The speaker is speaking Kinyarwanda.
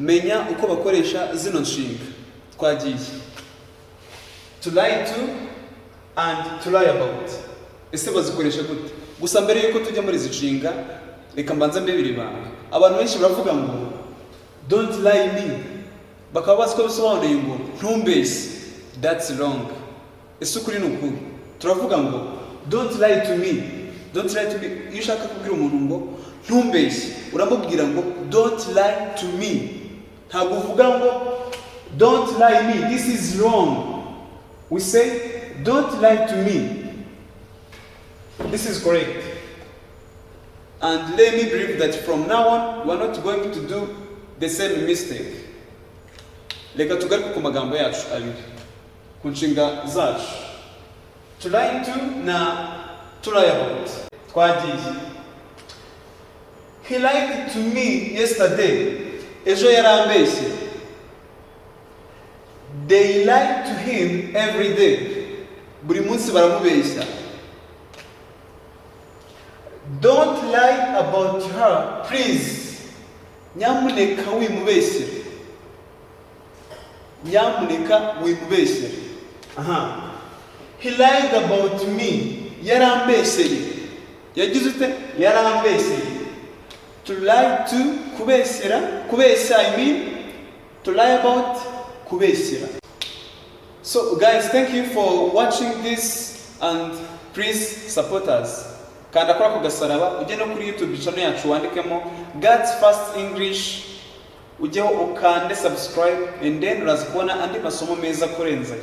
menya uko bakoresha zino nshinga twagiye. To lie to and to lie about. Ese bazikoresha gute? Gusa mbere yuko tujya muri zishinga reka mbanza mbebiri banga. Abantu benshi baravuga ngo don't lie me. Bakaba basiko bisobanuye ngo ntumbeshye. That's wrong. Ese ukuri n'ukuri. Turavuga ngo don't lie to me. Don't lie to me. Iyo ushaka kubwira umuntu ngo ntumbeshye, uramubwira ngo don't lie to me. Ntabwo uvuga ngo don't lie me. This is wrong. We say don't lie to me. This is correct. And let me believe that from now on we are not going to do the same mistake. Reka tugaruke ku magambo yacu abiri ku nshinga zacu. To lie to na to lie about. Twagiye. He lied to me yesterday. Ejo yarambeshye. They lie to him every day. Buri munsi baramubeshya. Don't lie about her, please. Nyamuneka wimubeshyere. Nyamuneka wimubeshyere. Aha. He lied about me. Yarambeshyeye. Yagize ute? Yarambeshyeye. To lie to, kubeshyera. Kubeshya, I mean. To lie about, kubeshyera. So guys, thank you for watching this and please support us. Kanda kuri ako gasaraba ujye no kuri YouTube channel yacu wandikemo God's First English, ujyeho ukande subscribe and then urazikubona andi masomo meza kurenza.